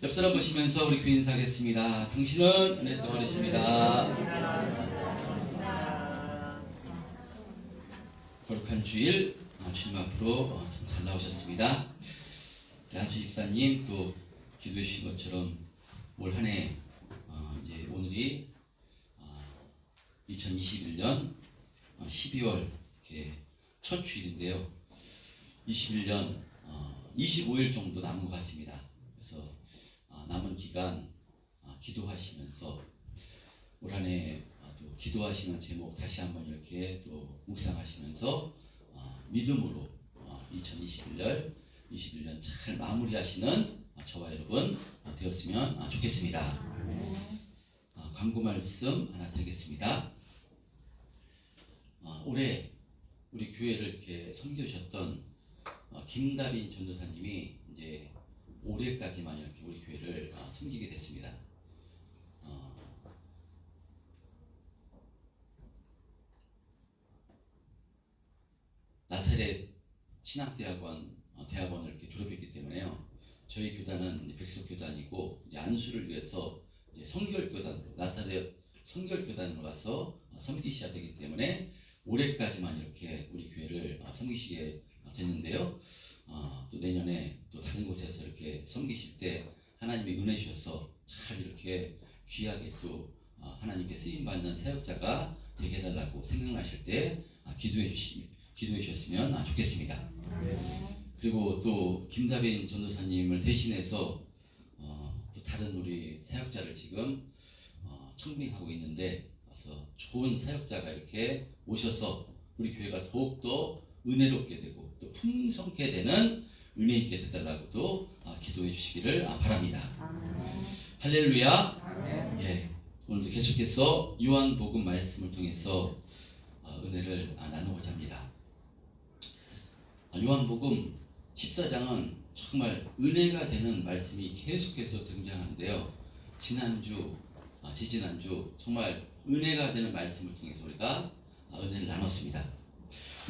옆 사람 보시면서 우리 교회 인사하겠습니다. 당신은 은혜 덩어리십니다. 거룩한 주일 주님 앞으로 참 잘 나오셨습니다. 우리 한수 집사님 또 기도해 주신 것처럼 올 한 해 이제 오늘이 2021년 12월 이렇게 첫 주일인데요. 21년 25일 정도 남은 것 같습니다. 그래서 남은 기간 기도하시면서 올 한 해 또 기도하시는 제목 다시 한번 이렇게 또 묵상하시면서 믿음으로 2021년 잘 마무리하시는 저와 여러분 되었으면 좋겠습니다. 광고 말씀 하나 드리겠습니다. 올해 우리 교회를 이렇게 섬겨주셨던 김다빈 전도사님이 이제 올해까지만 이렇게 우리 교회를 섬기게 됐습니다. 나사렛 신학대학원 대학원을 이렇게 졸업했기 때문에요. 저희 교단은 백석교단이고 이제 안수를 위해서 이제 성결교단으로 나사렛 성결교단으로 가서 섬기셔야 되기 때문에 올해까지만 이렇게 우리 교회를 섬기시게 됐는데요. 또 내년에 또 다른 곳에서 이렇게 섬기실 때 하나님이 은혜 주셔서 잘 이렇게 귀하게 또 하나님께 쓰임 받는 사역자가 되게 해달라고 생각나실 때 기도해 주셨으면 좋겠습니다. 그리고 또 김다빈 전도사님을 대신해서 또 다른 우리 사역자를 지금 청빙하고 있는데, 그래서 좋은 사역자가 이렇게 오셔서 우리 교회가 더욱더 은혜롭게 되고 또 풍성케 되는 은혜 있게 되달라고도 기도해 주시기를 바랍니다. 할렐루야. 예, 오늘도 계속해서 요한복음 말씀을 통해서 은혜를 나누고자 합니다. 요한복음 14장은 정말 은혜가 되는 말씀이 계속해서 등장하는데요. 지지난주 정말 은혜가 되는 말씀을 통해서 우리가 은혜를 나눴습니다.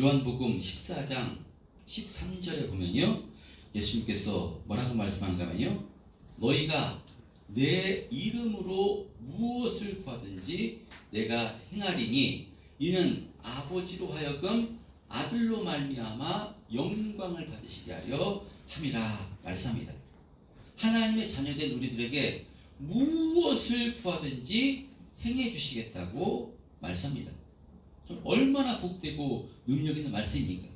요한복음 14장 13절에 보면요, 예수님께서 뭐라고 말씀하는가 하면요, 너희가 내 이름으로 무엇을 구하든지 내가 행하리니 이는 아버지로 하여금 아들로 말미암아 영광을 받으시게 하려 함이라 말씀합니다. 하나님의 자녀된 우리들에게 무엇을 구하든지 행해 주시겠다고 말씀합니다. 얼마나 복되고 능력 있는 말씀입니까?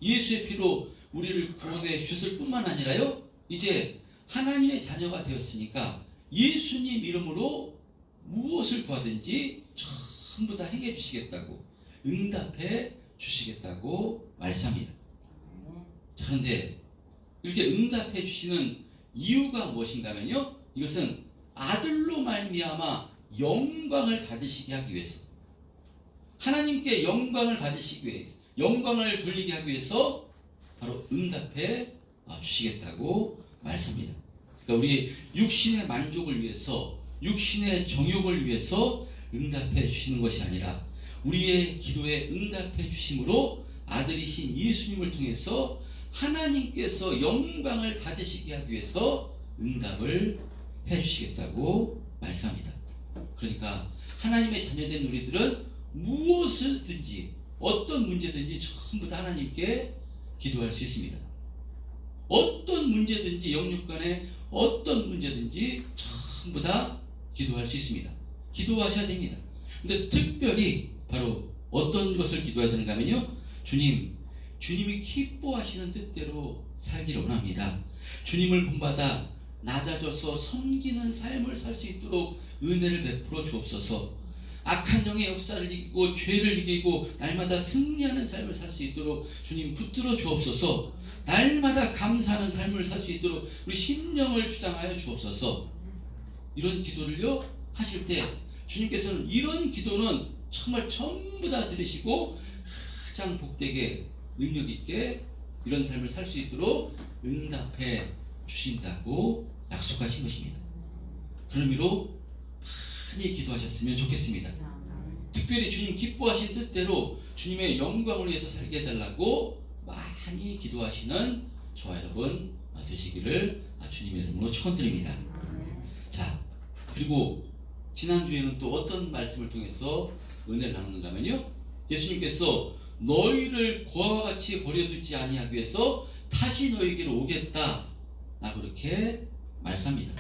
예수의 피로 우리를 구원해 주셨을 뿐만 아니라요, 이제 하나님의 자녀가 되었으니까 예수님 이름으로 무엇을 구하든지 전부 다 행해 주시겠다고, 응답해 주시겠다고 말씀합니다. 자, 그런데 이렇게 응답해 주시는 이유가 무엇인가면요, 이것은 아들로 말미암아 영광을 받으시게 하기 위해서, 하나님께 영광을 받으시기 위해서, 영광을 돌리게 하기 위해서 바로 응답해 주시겠다고 말씀합니다. 그러니까 우리 육신의 만족을 위해서, 육신의 정욕을 위해서 응답해 주시는 것이 아니라 우리의 기도에 응답해 주심으로 아들이신 예수님을 통해서 하나님께서 영광을 받으시게 하기 위해서 응답을 해 주시겠다고 말씀합니다. 그러니까 하나님의 자녀된 우리들은 무엇을든지 어떤 문제든지 전부 다 하나님께 기도할 수 있습니다. 어떤 문제든지, 영육 간에 어떤 문제든지 전부 다 기도할 수 있습니다. 기도하셔야 됩니다. 근데 특별히 바로 어떤 것을 기도해야 되는가 하면요, 주님이 기뻐하시는 뜻대로 살기를 원합니다. 주님을 본받아 낮아져서 섬기는 삶을 살 수 있도록 은혜를 베풀어 주옵소서. 악한 영의 역사를 이기고 죄를 이기고 날마다 승리하는 삶을 살 수 있도록 주님 붙들어 주옵소서. 날마다 감사하는 삶을 살 수 있도록 우리 심령을 주장하여 주옵소서. 이런 기도를요 하실 때 주님께서는 이런 기도는 정말 전부 다 들으시고 가장 복되게 능력 있게 이런 삶을 살 수 있도록 응답해 주신다고 약속하신 것입니다. 그런 의미로 많이 기도하셨으면 좋겠습니다. 특별히 주님 기뻐하신 뜻대로 주님의 영광을 위해서 살게 해달라고 많이 기도하시는 저와 여러분 되시기를 주님의 이름으로 축원드립니다. 그리고 지난주에는 또 어떤 말씀을 통해서 은혜를 나누는가 하면요, 예수님께서 너희를 고아와 같이 버려두지 아니하기 위해서 다시 너희에게로 오겠다 라고 그렇게 말씀합니다.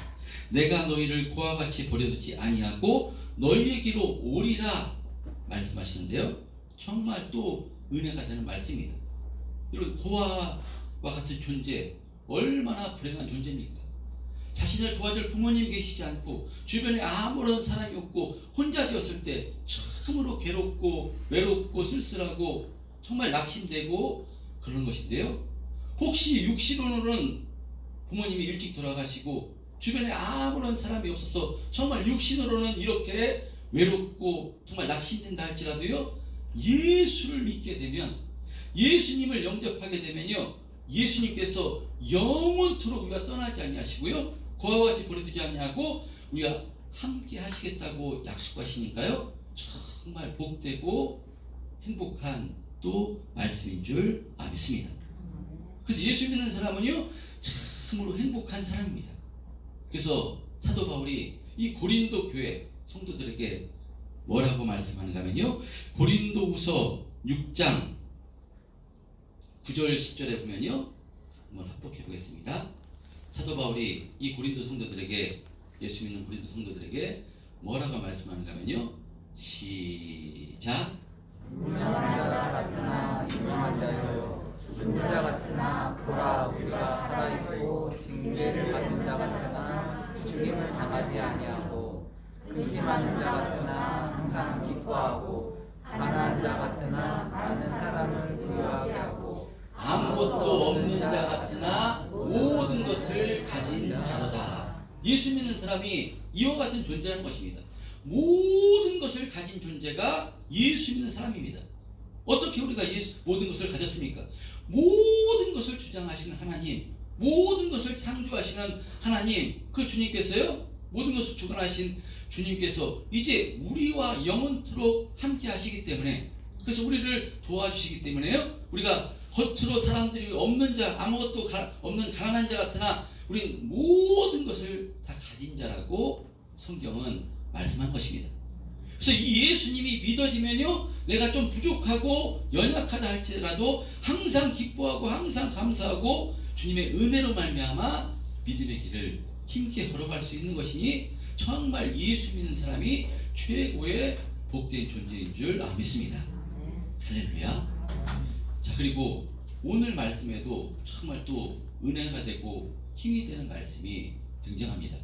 내가 너희를 고아와 같이 버려두지 아니하고 너희에게로 오리라 말씀하시는데요, 정말 또 은혜가 되는 말씀입니다. 여러분, 고아와 같은 존재 얼마나 불행한 존재입니까? 자신을 도와줄 부모님이 계시지 않고 주변에 아무런 사람이 없고 혼자 되었을 때 참으로 괴롭고 외롭고 쓸쓸하고 정말 낙심되고 그런 것인데요, 혹시 육신으로는 부모님이 일찍 돌아가시고 주변에 아무런 사람이 없어서 정말 육신으로는 이렇게 외롭고 정말 낙심된다 할지라도요, 예수를 믿게 되면, 예수님을 영접하게 되면요, 예수님께서 영원토록 우리가 떠나지 아니하시고요, 고아와 같이 버려두지 아니하고 우리가 함께 하시겠다고 약속하시니까요, 정말 복되고 행복한 또 말씀인 줄 믿습니다. 그래서 예수 믿는 사람은요, 참으로 행복한 사람입니다. 그래서 사도 바울이 이 고린도 교회 성도들에게 뭐라고 말씀하는가 하면요, 고린도후서 6장 9절 10절에 보면요, 한번 합독해 보겠습니다. 사도 바울이 이 고린도 성도들에게, 예수 믿는 고린도 성도들에게 뭐라고 말씀하는가 하면요, 시작. 유명한 자 같으나 유명한 자요, 죽은 자 같으나 보라 우리가 살아있고 징계를 받는 자 같으나 죽임을 당하지 아니하고, 근심하는 자 같으나 항상 기뻐하고, 가난한 자 같으나 많은 사람을 부유하게 하고, 아무것도 없는 자 같으나 모든 것을 가진 자로다. 예수 믿는 사람이 이와 같은 존재라는 것입니다. 모든 것을 가진 존재가 예수 믿는 사람입니다. 어떻게 우리가 모든 것을 가졌습니까? 모든 것을 주장하시는 하나님, 모든 것을 창조하시는 하나님, 그 주님께서요, 모든 것을 주관하신 주님께서 이제 우리와 영원토록 함께 하시기 때문에, 그래서 우리를 도와주시기 때문에요, 우리가 겉으로 사람들이 없는 자, 아무것도 없는 가난한 자 같으나 우리는 모든 것을 다 가진 자라고 성경은 말씀한 것입니다. 그래서 이 예수님이 믿어지면요, 내가 좀 부족하고 연약하다 할지라도 항상 기뻐하고 항상 감사하고 주님의 은혜로 말미암아 믿음의 길을 힘있게 걸어갈 수 있는 것이니 정말 예수 믿는 사람이 최고의 복된 존재인 줄 믿습니다. 할렐루야. 자, 그리고 오늘 말씀에도 정말 또 은혜가 되고 힘이 되는 말씀이 등장합니다.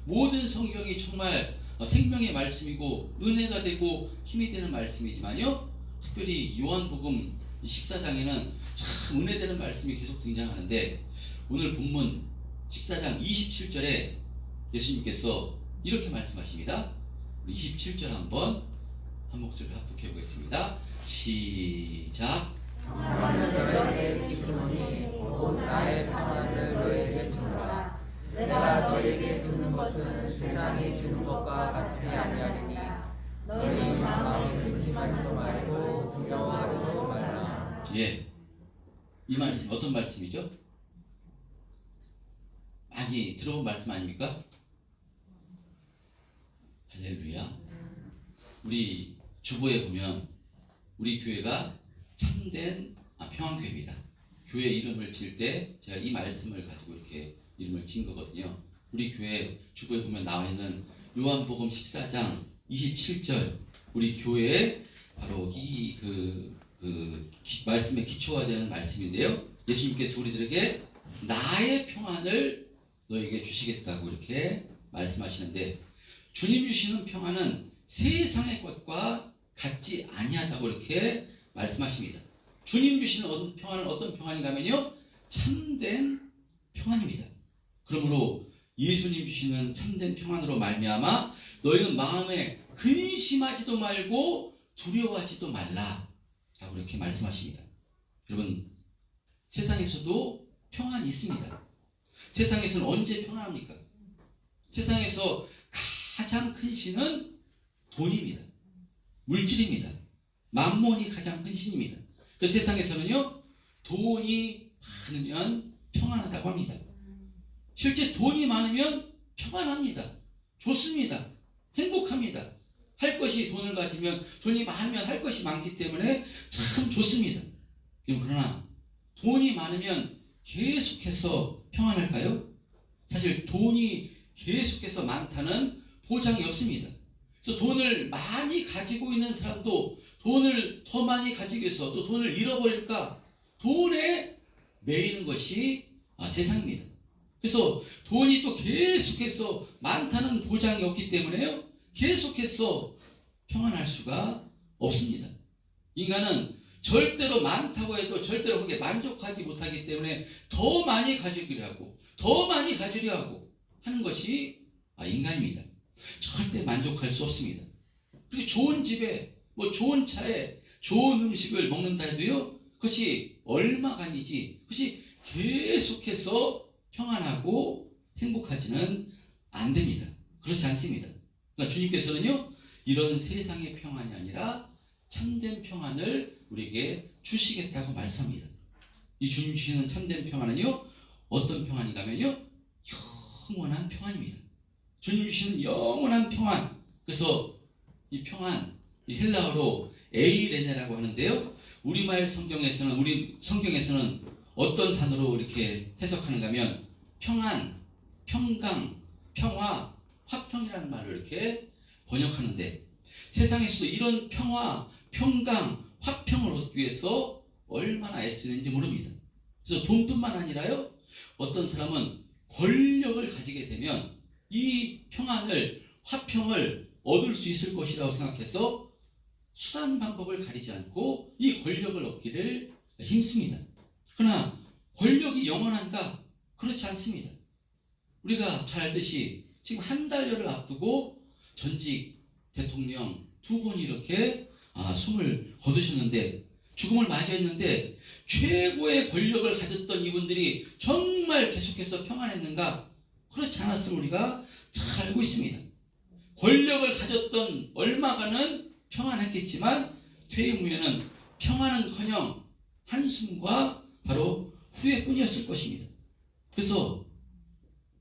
모든 성경이 정말 생명의 말씀이고 은혜가 되고 힘이 되는 말씀이지만요, 특별히 요한복음 14장에는 참 은혜되는 말씀이 계속 등장하는데, 오늘 본문 14장 27절에 예수님께서 이렇게 말씀하십니다. 27절 한번 한 목소리 합독해 보겠습니다. 시작. 평안을 너에게 주노니 곧 나의 평안을 너에게 주노라. 내가 너에게 주는 것은 세상이 주는 것과 같지 아니하리니 너희 마음에 근심하지도 말고 두려워하지도 말라. 예, 이 말씀 어떤 말씀이죠? 많이 들어본 말씀 아닙니까? 할렐루야. 우리 주보에 보면 우리 교회가 참된 평안교회입니다. 교회 이름을 지을 때 제가 이 말씀을 가지고 이렇게 이름을 지은 거거든요. 우리 교회 주보에 보면 나와 있는 요한복음 14장 27절, 우리 교회에 바로 말씀의 기초가 되는 말씀인데요, 예수님께서 우리들에게 나의 평안을 너에게 주시겠다고 이렇게 말씀하시는데, 주님 주시는 평안은 세상의 것과 같지 아니하다고 이렇게 말씀하십니다. 주님 주시는 평안은 어떤 평안인가 하면요, 참된 평안입니다. 그러므로 예수님 주시는 참된 평안으로 말미암아 너희는 마음에 근심하지도 말고 두려워하지도 말라 라고 이렇게 말씀하십니다. 여러분, 세상에서도 평안이 있습니다. 세상에서는 언제 평안합니까? 세상에서 가장 큰 신은 돈입니다. 물질입니다. 만몬이 가장 큰 신입니다. 그 세상에서는요, 돈이 많으면 평안하다고 합니다. 실제 돈이 많으면 평안합니다. 좋습니다. 행복합니다. 할 것이 돈을 가지면 돈이 많으면 할 것이 많기 때문에 참 좋습니다. 그러나 돈이 많으면 계속해서 평안할까요? 사실 돈이 계속해서 많다는 보장이 없습니다. 그래서 돈을 많이 가지고 있는 사람도 돈을 더 많이 가지기 위해서 또 돈을 잃어버릴까 돈에 매이는 것이 세상입니다. 그래서 돈이 또 계속해서 많다는 보장이 없기 때문에요. 계속해서 평안할 수가 없습니다. 인간은 절대로 많다고 해도 절대로 거기에 만족하지 못하기 때문에 더 많이 가지기로 하고 더 많이 가지려 하고 하는 것이 인간입니다. 절대 만족할 수 없습니다. 그리고 좋은 집에 좋은 차에 좋은 음식을 먹는다 해도요. 그것이 얼마간이지 그것이 계속해서 평안하고 행복하지는 안 됩니다. 그렇지 않습니다. 그러니까 주님께서는요. 이런 세상의 평안이 아니라 참된 평안을 우리에게 주시겠다고 말씀합니다. 이 주님 주시는 참된 평안은요. 어떤 평안인가 하면요. 영원한 평안입니다. 주님 주시는 영원한 평안. 그래서 이 평안, 이 헬라어로 에이레네라고 하는데요. 우리 성경에서는 어떤 단어로 이렇게 해석하는가 하면 평안, 평강, 평화, 화평이라는 말을 이렇게 번역하는데 세상에서도 이런 평화, 평강, 화평을 얻기 위해서 얼마나 애쓰는지 모릅니다. 그래서 돈뿐만 아니라요. 어떤 사람은 권력을 가지게 되면 이 평안을, 화평을 얻을 수 있을 것이라고 생각해서 수단 방법을 가리지 않고 이 권력을 얻기를 힘씁니다. 그러나 권력이 영원한가? 그렇지 않습니다. 우리가 잘 알듯이 지금 한 달여를 앞두고 전직 대통령 두 분이 이렇게 숨을 거두셨는데 죽음을 맞이했는데 최고의 권력을 가졌던 이분들이 정말 계속해서 평안했는가? 그렇지 않았음을 우리가 잘 알고 있습니다. 권력을 가졌던 얼마간은 평안했겠지만 퇴임 후에는 평안은커녕 한숨과 바로 후회뿐이었을 것입니다. 그래서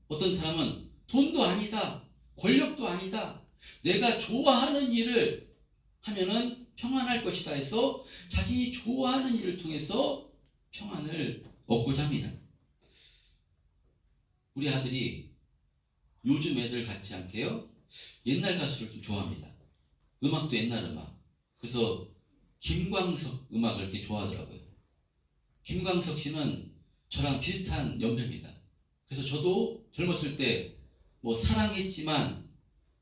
어떤 사람은 돈도 아니다, 권력도 아니다, 내가 좋아하는 일을 하면은 평안할 것이다 해서 자신이 좋아하는 일을 통해서 평안을 얻고자 합니다. 우리 아들이 요즘 애들 같지 않게요. 옛날 가수를 좀 좋아합니다. 음악도 옛날 음악. 그래서 김광석 음악을 이렇게 좋아하더라고요. 김광석 씨는 저랑 비슷한 연배입니다. 그래서 저도 젊었을 때 사랑했지만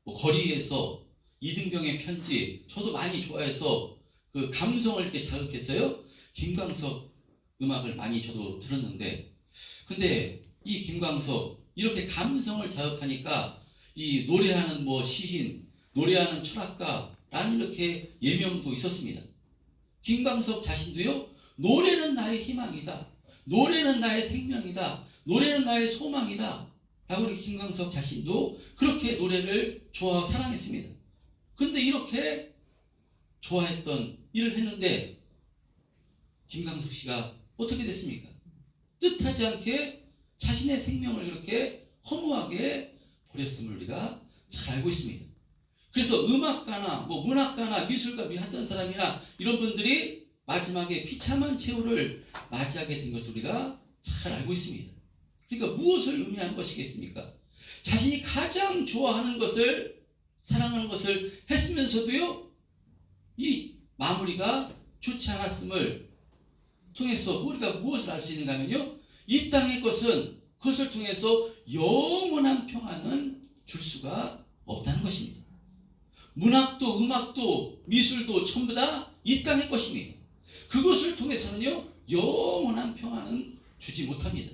거리에서 이등병의 편지 저도 많이 좋아해서 그 감성을 이렇게 자극해서요. 김광석 음악을 많이 저도 들었는데 근데 이 김광석 이렇게 감성을 자극하니까 이 노래하는 시인, 노래하는 철학가라는 이렇게 예명도 있었습니다. 김광석 자신도요. 노래는 나의 희망이다. 노래는 나의 생명이다. 노래는 나의 소망이다. 라고 우리 김광석 자신도 그렇게 노래를 좋아하고 사랑했습니다. 근데 이렇게 좋아했던 일을 했는데 김광석 씨가 어떻게 됐습니까? 뜻하지 않게 자신의 생명을 이렇게 허무하게 버렸음을 우리가 잘 알고 있습니다. 그래서 음악가나 문학가나 미술가 했던 사람이나 이런 분들이 마지막에 비참한 최후를 맞이하게 된 것을 우리가 잘 알고 있습니다. 그러니까 무엇을 의미하는 것이겠습니까? 자신이 가장 좋아하는 것을 사랑하는 것을 했으면서도요 이 마무리가 좋지 않았음을 통해서 우리가 무엇을 알 수 있는가 하면요 이 땅의 것은 그것을 통해서 영원한 평안은 줄 수가 없다는 것입니다. 문학도 음악도 미술도 전부 다 이 땅의 것입니다. 그것을 통해서는요 영원한 평안은 주지 못합니다.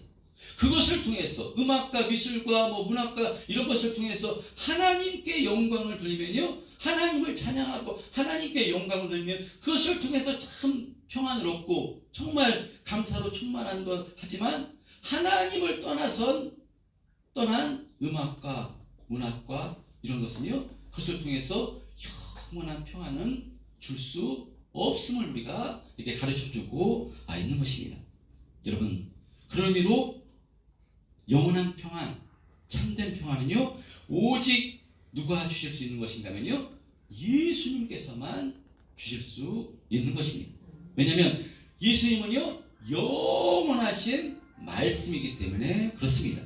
그것을 통해서 음악가 미술가 문학가 이런 것을 통해서 하나님께 영광을 돌리면요 하나님을 찬양하고 하나님께 영광을 돌리면 그것을 통해서 참 평안을 얻고 정말 감사로 충만한 것 하지만 하나님을 떠난 음악과 문학과 이런 것은요 그것을 통해서 영원한 평안은 줄 수 없음을 우리가 이렇게 가르쳐주고 있는 것입니다. 여러분 그런 의미로 영원한 평안, 참된 평안은요 오직 누가 주실 수 있는 것인가면요, 예수님께서만 주실 수 있는 것입니다. 왜냐하면 예수님은요 영원하신 말씀이기 때문에 그렇습니다.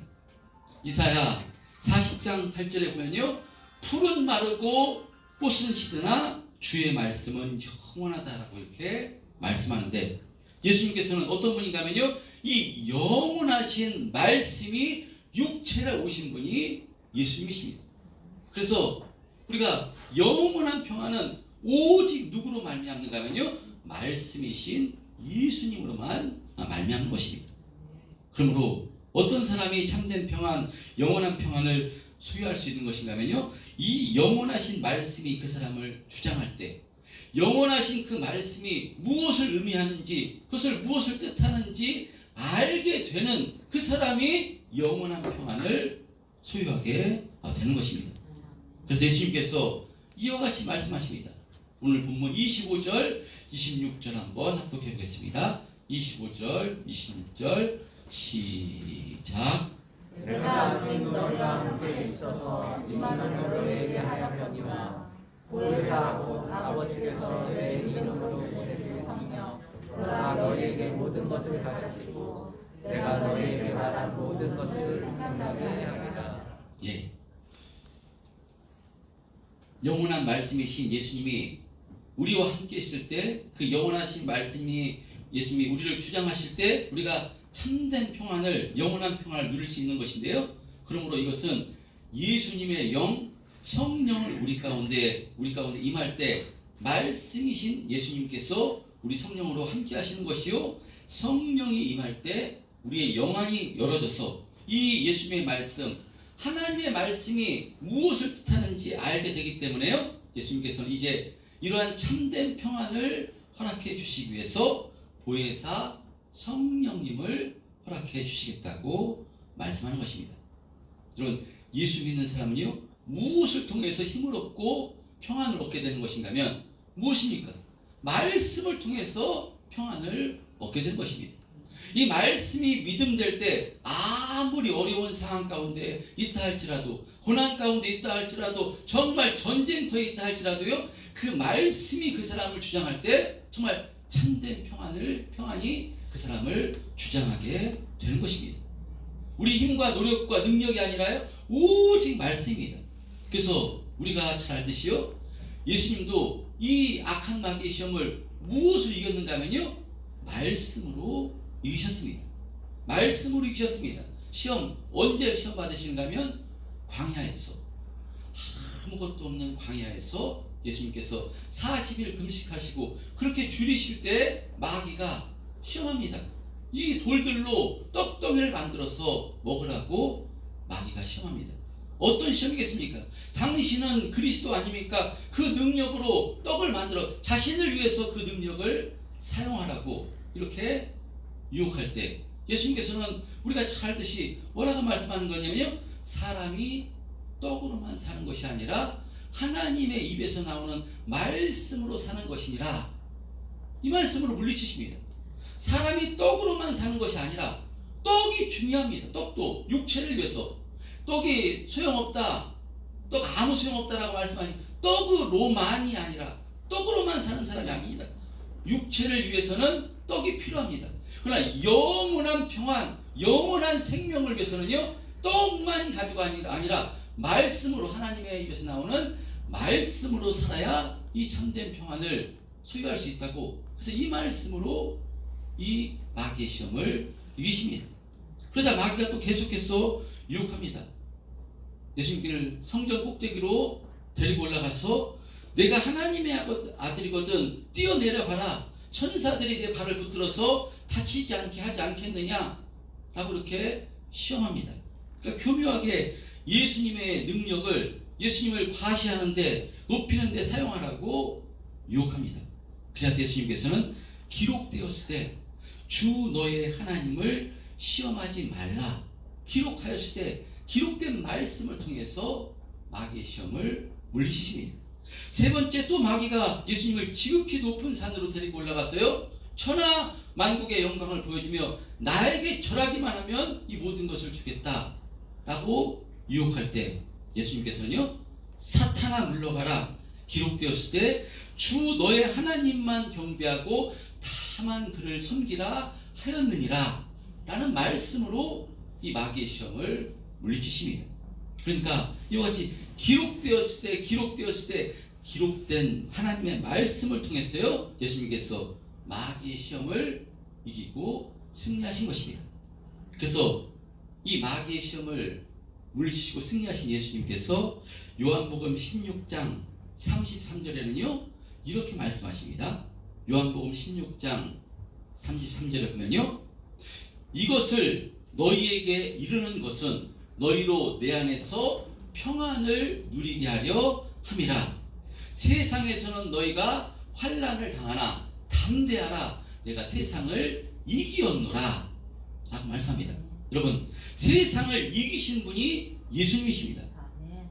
이사야 40장 8절에 보면요, 풀은 마르고 꽃은 시드나 주의 말씀은 영원하다라고 이렇게 말씀하는데, 예수님께서는 어떤 분인가 하면요, 이 영원하신 말씀이 육체로 오신 분이 예수님이십니다. 그래서 우리가 영원한 평안은 오직 누구로 말미암는가 하면요, 말씀이신 예수님으로만 말미암는 것입니다. 그러므로 어떤 사람이 참된 평안, 영원한 평안을 소유할 수 있는 것인가 하면요, 이 영원하신 말씀이 그 사람을 주장할 때, 영원하신 그 말씀이 무엇을 의미하는지, 그것을 무엇을 뜻하는지 알게 되는 그 사람이 영원한 평안을 소유하게 되는 것입니다. 그래서 예수님께서 이와 같이 말씀하십니다. 오늘 본문 25절, 26절 한번 합독해 보겠습니다. 25절, 26절 시작. 내가 아직 너희와 함께 있어서 이만을 너희에게 하였거니와 보혜사 곧 아버지께서 내 이름으로 보내실 성령 그가 너희에게 모든 것을 가르치고 내가 너희에게 말한 모든 것을 생각나게 하리라. 예. 영원한 말씀이신 예수님이 우리와 함께 있을 때, 그 영원하신 말씀이 예수님이 우리를 주장하실 때 우리가 참된 평안을, 영원한 평안을 누릴 수 있는 것인데요, 그러므로 이것은 예수님의 영, 성령을 우리 가운데 임할 때 말씀이신 예수님께서 우리 성령으로 함께 하시는 것이요, 성령이 임할 때 우리의 영안이 열어져서 이 예수님의 말씀, 하나님의 말씀이 무엇을 뜻하는지 알게 되기 때문에요, 예수님께서는 이제 이러한 참된 평안을 허락해 주시기 위해서 보혜사 성령님을 허락해 주시겠다고 말씀하는 것입니다. 여러분, 예수 믿는 사람은요, 무엇을 통해서 힘을 얻고 평안을 얻게 되는 것인가 하면 무엇입니까? 말씀을 통해서 평안을 얻게 되는 것입니다. 이 말씀이 믿음될 때 아무리 어려운 상황 가운데 있다 할지라도, 고난 가운데 있다 할지라도, 정말 전쟁터에 있다 할지라도요, 그 말씀이 그 사람을 주장할 때 정말 참된 평안이 그 사람을 주장하게 되는 것입니다. 우리 힘과 노력과 능력이 아니라요, 오직 말씀입니다. 그래서 우리가 잘 알듯이요, 예수님도 이 악한 마귀의 시험을 무엇으로 이겼는가 하면요, 말씀으로 이기셨습니다. 말씀으로 이기셨습니다. 시험, 언제 시험 받으시는가 하면 광야에서, 아무것도 없는 광야에서 예수님께서 40일 금식하시고 그렇게 줄이실 때 마귀가 시험합니다. 이 돌들로 떡덩이를 만들어서 먹으라고 마귀가 시험합니다. 어떤 시험이겠습니까? 당신은 그리스도 아닙니까? 그 능력으로 떡을 만들어 자신을 위해서 그 능력을 사용하라고 이렇게 유혹할 때 예수님께서는 우리가 잘 알듯이 뭐라고 말씀하는 거냐면요, 사람이 떡으로만 사는 것이 아니라 하나님의 입에서 나오는 말씀으로 사는 것이니라, 이 말씀으로 물리치십니다. 사람이 떡으로만 사는 것이 아니라 떡이 중요합니다. 떡도 육체를 위해서, 떡이 소용없다, 떡 아무 소용없다라고 말씀하신 떡으로만이 아니라 떡으로만 사는 사람이 아닙니다. 육체를 위해서는 떡이 필요합니다. 그러나 영원한 평안, 영원한 생명을 위해서는요, 떡만이 가지고가 아니라 말씀으로, 하나님의 입에서 나오는 말씀으로 살아야 이 참된 평안을 소유할 수 있다고. 그래서 이 말씀으로 이 마귀의 시험을 이기십니다. 그러자 마귀가 또 계속해서 유혹합니다. 예수님께를 성전 꼭대기로 데리고 올라가서 내가 하나님의 아들이거든 뛰어내려가라, 천사들이 내 발을 붙들어서 다치지 않게 하지 않겠느냐 라고 이렇게 시험합니다. 그러니까 교묘하게 예수님의 능력을, 예수님을 과시하는데, 높이는데 사용하라고 유혹합니다. 그래서 예수님께서는 기록되었을 때 주 너의 하나님을 시험하지 말라 기록하였을 때 기록된 말씀을 통해서 마귀의 시험을 물리치십니다. 세 번째, 또 마귀가 예수님을 지극히 높은 산으로 데리고 올라가서요, 천하 만국의 영광을 보여주며 나에게 절하기만 하면 이 모든 것을 주겠다 라고 유혹할 때 예수님께서는요, 사탄아 물러가라 기록되었을 때 주 너의 하나님만 경배하고 다만 그를 섬기라 하였느니라 라는 말씀으로 이 마귀의 시험을 물리치십니다. 그러니까 이와 같이 기록되었을 때 기록된 하나님의 말씀을 통해서요 예수님께서 마귀의 시험을 이기고 승리하신 것입니다. 그래서 이 마귀의 시험을 물리치시고 승리하신 예수님께서 요한복음 16장 33절에는요 이렇게 말씀하십니다. 요한복음 16장 33절에 보면요 이것을 너희에게 이르는 것은 너희로 내 안에서 평안을 누리게 하려 함이라. 세상에서는 너희가 환난을 당하나 담대하라 내가 세상을 이기었노라 라고 말씀합니다. 여러분 세상을 이기신 분이 예수님이십니다.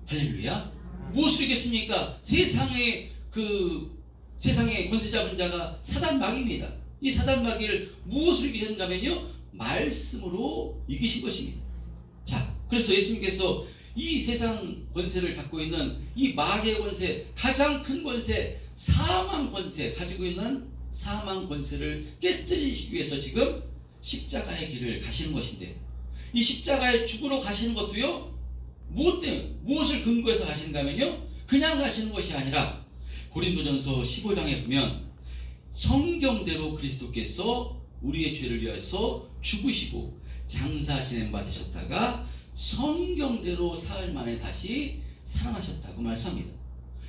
할렐루야. 무엇을 이겼습니까? 세상의 권세 잡은 자가 사단 마귀입니다. 이 사단 마귀를 무엇을 이기셨는가면요 말씀으로 이기신 것입니다. 자, 그래서 예수님께서 이 세상 권세를 잡고 있는 이 마귀의 권세, 가장 큰 권세, 사망 권세 가지고 있는 사망 권세를 깨뜨리시기 위해서 지금 십자가의 길을 가시는 것인데 이 십자가의 죽으러 가시는 것도요 무엇을 근거해서 가시는가 하면요 그냥 가시는 것이 아니라 고린도전서 15장에 보면 성경대로 그리스도께서 우리의 죄를 위해서 죽으시고 장사 진행 받으셨다가 성경대로 사흘 만에 다시 살아나셨다고 말씀합니다.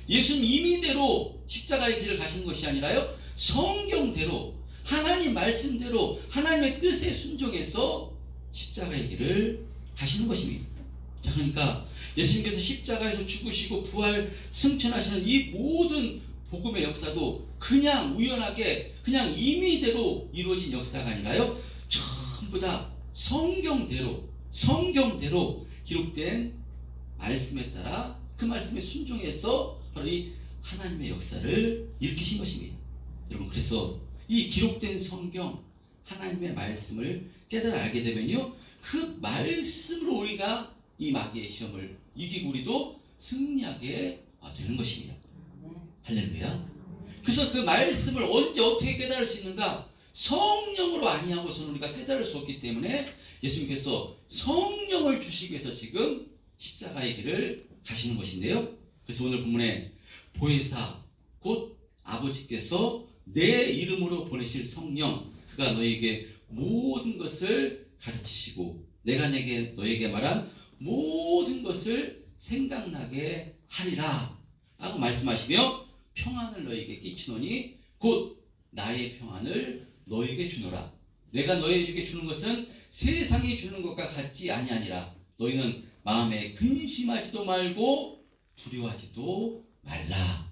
예수님 임의대로 십자가의 길을 가시는 것이 아니라요 성경대로 하나님 말씀대로 하나님의 뜻에 순종해서 십자가의 길을 가시는 것입니다. 자, 그러니까 예수님께서 십자가에서 죽으시고 부활 승천하시는 이 모든 복음의 역사도 그냥 우연하게 그냥 임의대로 이루어진 역사가 아니라요 전부 다 성경대로 기록된 말씀에 따라 그 말씀에 순종해서 바로 이 하나님의 역사를 일으키신 것입니다. 여러분 그래서 이 기록된 성경 하나님의 말씀을 깨달아 알게 되면요 그 말씀으로 우리가 이 마귀의 시험을 이기고 우리도 승리하게 되는 것입니다. 할렐루야. 그래서 그 말씀을 언제 어떻게 깨달을 수 있는가? 성령으로 아니하고서는 우리가 깨달을 수 없기 때문에 예수님께서 성령을 주시기 위해서 지금 십자가의 길을 가시는 것인데요. 그래서 오늘 본문에 보혜사 곧 아버지께서 내 이름으로 보내실 성령 그가 너에게 모든 것을 가르치시고 내가 너에게 말한 모든 것을 생각나게 하리라 라고 말씀하시며 평안을 너에게 끼치노니 곧 나의 평안을 너에게 주노라. 내가 너에게 주는 것은 세상이 주는 것과 같지 아니하니라. 너희는 마음에 근심하지도 말고 두려워하지도 말라.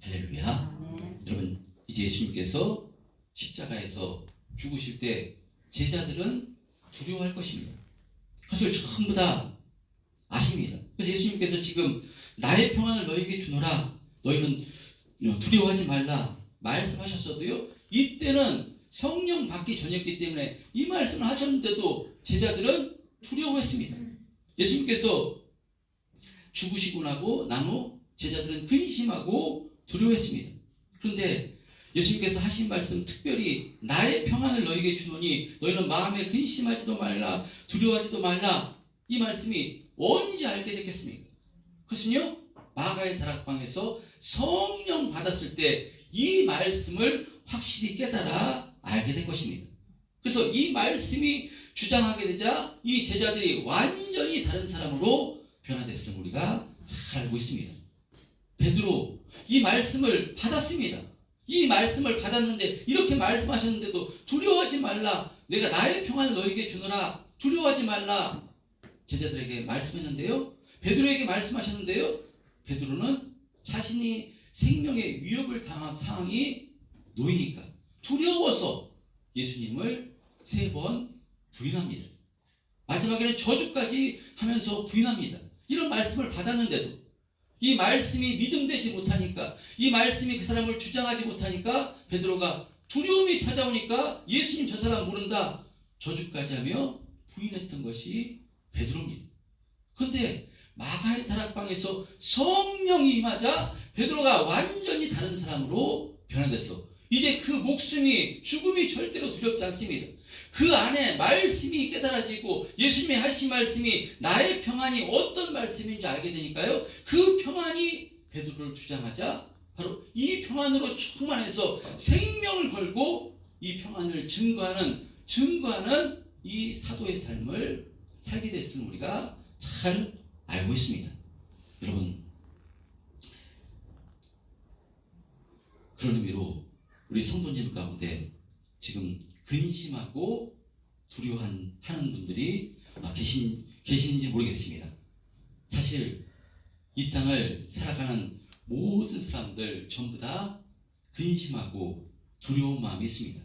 할렐루야. 여러분 이제 예수님께서 십자가에서 죽으실 때 제자들은 두려워할 것입니다. 그것을 전부 다 아십니다. 그래서 예수님께서 지금 나의 평안을 너에게 주노라. 너희는 두려워하지 말라 말씀하셨어도요 이때는 성령 받기 전이었기 때문에 이 말씀을 하셨는데도 제자들은 두려워했습니다. 예수님께서 죽으시고 난 후 제자들은 근심하고 두려워했습니다. 그런데 예수님께서 하신 말씀 특별히 나의 평안을 너에게 주노니 너희는 마음에 근심하지도 말라 두려워하지도 말라 이 말씀이 언제 알게 됐겠습니까? 그것은요 마가의 다락방에서 성령 받았을 때 이 말씀을 확실히 깨달아 알게 된 것입니다. 그래서 이 말씀이 주장하게 되자 이 제자들이 완전히 다른 사람으로 변화됐음을 우리가 잘 알고 있습니다. 베드로 이 말씀을 받았습니다. 이 말씀을 받았는데 이렇게 말씀하셨는데도 두려워하지 말라 내가 나의 평안을 너에게 주노라 두려워하지 말라 제자들에게 말씀했는데요 베드로에게 말씀하셨는데요 베드로는 자신이 생명의 위협을 당한 상황이 놓이니까 두려워서 예수님을 3번 부인합니다. 마지막에는 저주까지 하면서 부인합니다. 이런 말씀을 받았는데도 이 말씀이 믿음되지 못하니까 이 말씀이 그 사람을 주장하지 못하니까 베드로가 두려움이 찾아오니까 예수님 저 사람 모른다 저주까지 하며 부인했던 것이 베드로입니다. 그런데 마가의 다락방에서 성령이 임하자 베드로가 완전히 다른 사람으로 변화됐어. 이제 그 목숨이 죽음이 절대로 두렵지 않습니다. 그 안에 말씀이 깨달아지고 예수님이 하신 말씀이 나의 평안이 어떤 말씀인지 알게 되니까요. 그 평안이 베드로를 주장하자 바로 이 평안으로 충만해서 생명을 걸고 이 평안을 증거하는 이 사도의 삶을 살게 됐음을 우리가 잘 알고 있습니다. 여러분, 그런 의미로 우리 성도님 가운데 지금 근심하고 두려워하는 분들이 계신지 모르겠습니다. 사실 이 땅을 살아가는 모든 사람들 전부 다 근심하고 두려운 마음이 있습니다.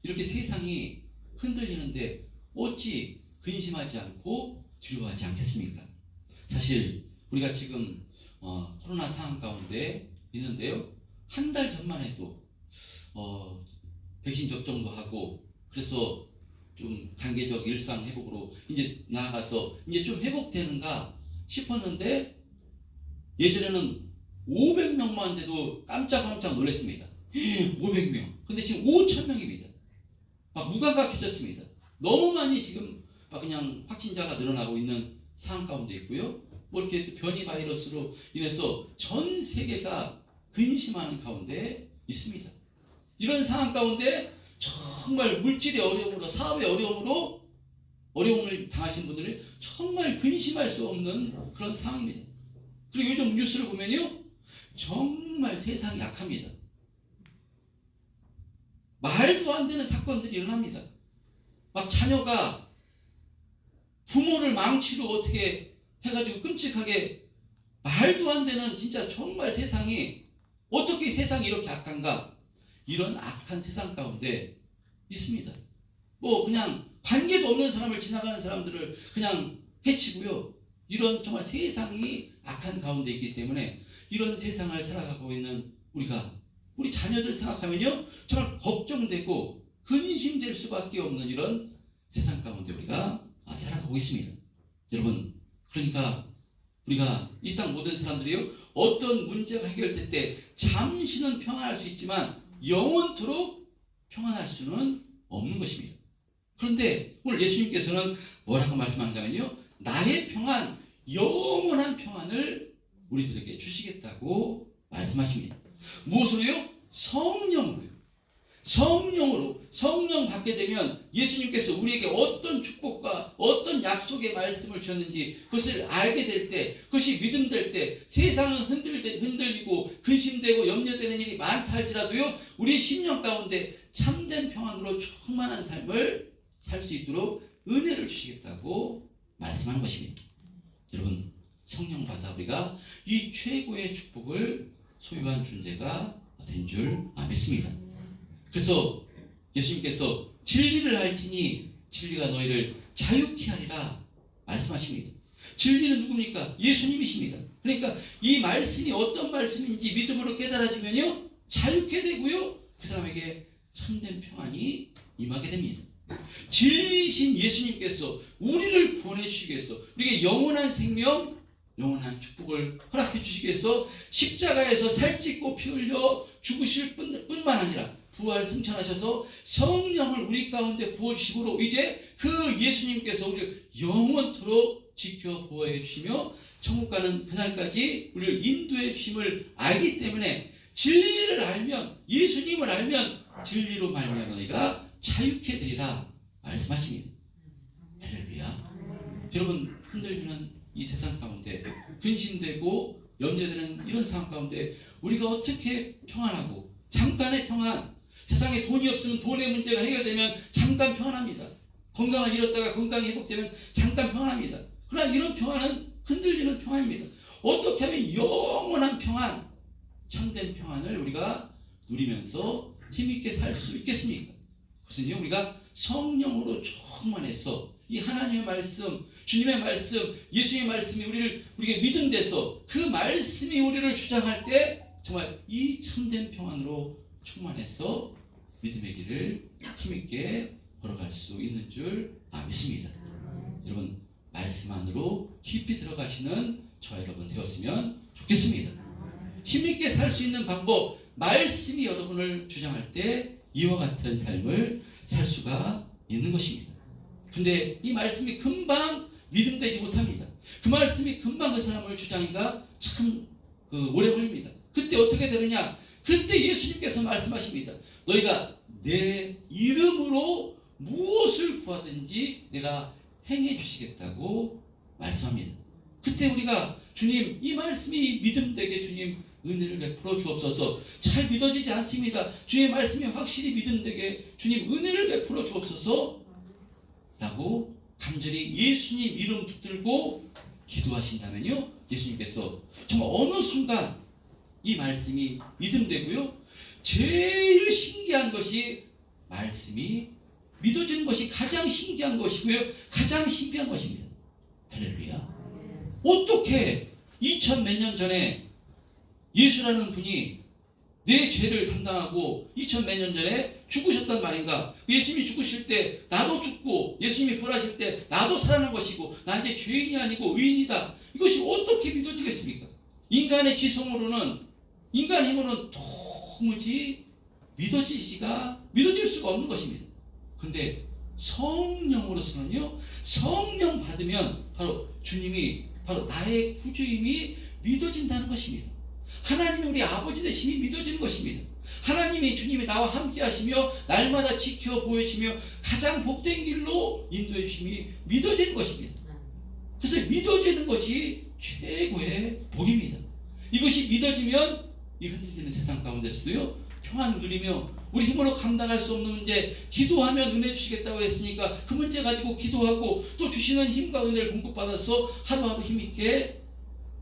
이렇게 세상이 흔들리는데 어찌 근심하지 않고 두려워하지 않겠습니까? 사실 우리가 지금 코로나 상황 가운데 있는데요. 한 달 전만 해도 백신 접종도 하고 그래서 좀 단계적 일상 회복으로 이제 나아가서 이제 좀 회복되는가 싶었는데 예전에는 500명만 돼도 깜짝 놀랐습니다. 500명. 근데 지금 5,000명입니다. 막 무감각해졌습니다. 너무 많이 지금 막 그냥 확진자가 늘어나고 있는 상황 가운데 있고요. 뭐 이렇게 변이 바이러스로 인해서 전 세계가 근심하는 가운데 있습니다. 이런 상황 가운데 정말 물질의 어려움으로 사업의 어려움을 당하신 분들이 정말 근심할 수 없는 그런 상황입니다. 그리고 요즘 뉴스를 보면요. 정말 세상이 약합니다. 말도 안 되는 사건들이 일어납니다. 막 자녀가 부모를 망치로 어떻게 해가지고 끔찍하게 말도 안 되는 진짜 정말 세상이 어떻게 세상이 이렇게 악한가 이런 악한 세상 가운데 있습니다. 뭐 그냥 관계도 없는 사람을 지나가는 사람들을 그냥 해치고요. 이런 정말 세상이 악한 가운데 있기 때문에 이런 세상을 살아가고 있는 우리 자녀들 생각하면요 정말 걱정되고 근심될 수밖에 없는 이런 세상 가운데 우리가 살아가고 있습니다. 여러분, 그러니까 우리가 이 땅 모든 사람들이요 어떤 문제가 해결될 때 잠시는 평안할 수 있지만 영원토록 평안할 수는 없는 것입니다. 그런데 오늘 예수님께서는 뭐라고 말씀하는가면요 나의 평안, 영원한 평안을 우리들에게 주시겠다고 말씀하십니다. 무엇으로요? 성령 받게 되면 예수님께서 우리에게 어떤 축복과 어떤 약속의 말씀을 주셨는지 그것을 알게 될 때, 그것이 믿음될 때 세상은 흔들리고 근심되고 염려되는 일이 많다 할지라도요 우리 심령 가운데 참된 평안으로 충만한 삶을 살 수 있도록 은혜를 주시겠다고 말씀하는 것입니다. 여러분, 성령 받아 우리가 이 최고의 축복을 소유한 존재가 된 줄 믿습니다. 그래서 예수님께서 진리를 알지니 진리가 너희를 자유케 하리라 말씀하십니다. 진리는 누굽니까? 예수님이십니다. 그러니까 이 말씀이 어떤 말씀인지 믿음으로 깨달아지면요 자유케 되고요 그 사람에게 참된 평안이 임하게 됩니다. 진리이신 예수님께서 우리를 구원해 주시기 위해서 우리에게 영원한 생명, 영원한 축복을 허락해 주시기 위해서 십자가에서 살찌고 피 흘려 죽으실 뿐만 아니라 부활 승천하셔서 성령을 우리 가운데 부어주심으로 이제 그 예수님께서 우리를 영원토록 지켜 보호해 주시며 천국 가는 그날까지 우리를 인도해 주심을 알기 때문에 진리를 알면, 예수님을 알면 진리로 말미암아 너희가 자유케 되리라 말씀하십니다. 할렐루야. 여러분, 흔들리는 이 세상 가운데 근심되고 염려되는 이런 상황 가운데 우리가 어떻게 평안하고, 잠깐의 평안, 세상에 돈이 없으면 돈의 문제가 해결되면 잠깐 평안합니다. 건강을 잃었다가 건강이 회복되면 잠깐 평안합니다. 그러나 이런 평안은 흔들리는 평안입니다. 어떻게 하면 영원한 평안, 참된 평안을 우리가 누리면서 힘있게 살 수 있겠습니까? 그것은요, 우리가 성령으로 충만해서 이 하나님의 말씀, 주님의 말씀, 예수님의 말씀이 우리에게 믿음돼서 그 말씀이 우리를 주장할 때 정말 이 참된 평안으로 충만해서 믿음의 길을 힘있게 걸어갈 수 있는 줄 믿습니다. 여러분, 말씀 안으로 깊이 들어가시는 저 여러분 되었으면 좋겠습니다. 힘있게 살 수 있는 방법, 말씀이 여러분을 주장할 때 이와 같은 삶을 살 수가 있는 것입니다. 근데 이 말씀이 금방 믿음되지 못합니다. 그 말씀이 금방 그 사람을 주장하기가 참 오래 걸립니다. 그때 어떻게 되느냐? 그때 예수님께서 말씀하십니다. 너희가 내 이름으로 무엇을 구하든지 내가 행해 주시겠다고 말씀합니다. 그때 우리가 주님 이 말씀이 믿음되게 주님 은혜를 베풀어 주옵소서. 잘 믿어지지 않습니다. 주의 말씀이 확실히 믿음되게 주님 은혜를 베풀어 주옵소서 라고 간절히 예수님 이름 붙들고 기도하신다면요, 예수님께서 정말 어느 순간 이 말씀이 믿음되고요, 제일 신기한 것이 말씀이 믿어지는 것이 가장 신기한 것이고요, 가장 신비한 것입니다. 할렐루야. 어떻게 2000 몇 년 전에 예수라는 분이 내 죄를 담당하고 2000 몇 년 전에 죽으셨단 말인가? 예수님이 죽으실 때 나도 죽고 예수님이 부활하실 때 나도 살아난 것이고 나 이제 죄인이 아니고 의인이다. 이것이 어떻게 믿어지겠습니까? 인간의 지성으로는, 인간의 힘으로는 도무지 믿어질 수가 없는 것입니다. 근데 성령으로서는요, 성령 받으면 바로 주님이 바로 나의 구주임이 믿어진다는 것입니다. 하나님이 우리 아버지 되심이 믿어지는 것입니다. 하나님이 주님이 나와 함께 하시며 날마다 지켜 보여주시며 가장 복된 길로 인도해 주심이 믿어지는 것입니다. 그래서 믿어지는 것이 최고의 복입니다. 이것이 믿어지면 이 흔들리는 세상 가운데서도요, 평안을 누리며 우리 힘으로 감당할 수 없는 문제, 기도하면 은혜 주시겠다고 했으니까 그 문제 가지고 기도하고 또 주시는 힘과 은혜를 공급받아서 하루하루 힘있게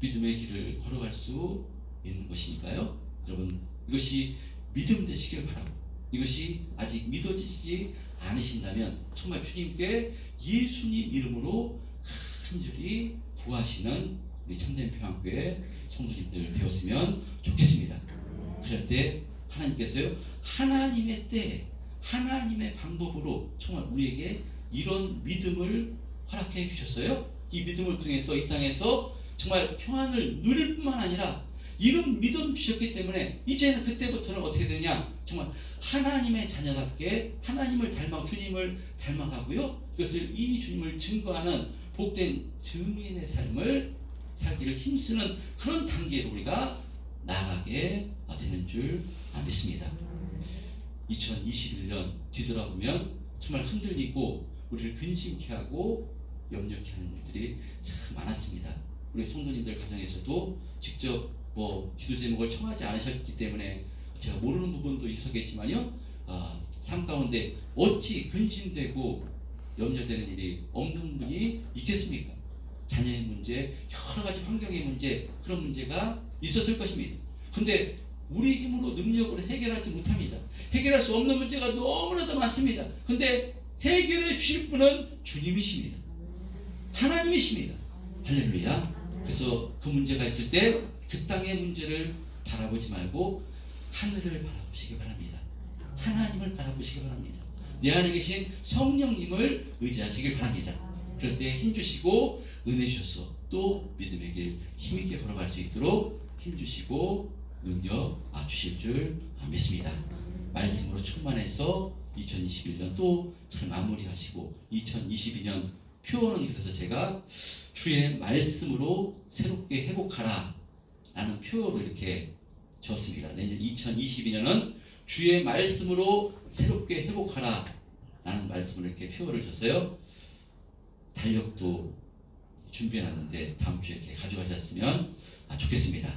믿음의 길을 걸어갈 수 있는 것이니까요. 여러분, 이것이 믿음 되시길 바라고, 이것이 아직 믿어지지 않으신다면 정말 주님께 예수님 이름으로 간절히 구하시는 우리 참된 평안교회 성도님들 되었으면 좋겠습니다. 그럴 때 하나님께서요, 하나님의 때, 하나님의 방법으로 정말 우리에게 이런 믿음을 허락해 주셨어요. 이 믿음을 통해서 이 땅에서 정말 평안을 누릴 뿐만 아니라 이런 믿음 주셨기 때문에 이제는 그때부터는 어떻게 되냐, 정말 하나님의 자녀답게 하나님을 주님을 닮아가고요, 이것을 이 주님을 증거하는 복된 증인의 삶을 살기를 힘쓰는 그런 단계로 우리가 나아가게 되는 줄 믿습니다. 2021년 뒤돌아보면 정말 흔들리고 우리를 근심케 하고 염려케 하는 일들이 참 많았습니다. 우리 성도님들 가정에서도 직접 기도 제목을 청하지 않으셨기 때문에 제가 모르는 부분도 있었겠지만요, 삶 가운데 어찌 근심되고 염려되는 일이 없는 분이 있겠습니까? 자녀의 문제, 여러 가지 환경의 문제, 그런 문제가 있었을 것입니다. 근데 우리 힘으로 능력으로 해결하지 못합니다. 해결할 수 없는 문제가 너무나도 많습니다. 근데 해결해 주실 분은 주님이십니다. 하나님이십니다. 할렐루야. 그래서 그 문제가 있을 때 그 땅의 문제를 바라보지 말고 하늘을 바라보시기 바랍니다. 하나님을 바라보시기 바랍니다. 내 안에 계신 성령님을 의지하시길 바랍니다. 그럴 때 힘주시고 은혜 주셔서 또 믿음의 길 힘있게 걸어갈 수 있도록 힘주시고 능력 주실 줄 믿습니다. 말씀으로 충만해서 2021년 또 잘 마무리하시고 2022년 표어는 그래서 제가 주의 말씀으로 새롭게 회복하라 라는 표어로 이렇게 졌습니다. 내년 2022년은 주의 말씀으로 새롭게 회복하라 라는 말씀으로 이렇게 표어를 줬어요. 달력도 준비해놨는데 다음 주에 이렇게 가져가셨으면 좋겠습니다.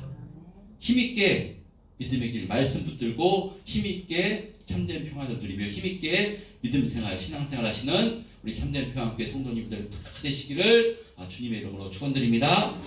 힘있게 믿음의 길 말씀 붙들고 힘있게 참된 평안을 누리며 힘있게 믿음 생활, 신앙생활 하시는 우리 참된 평안교회 성도님들 다 되시기를 주님의 이름으로 축원드립니다.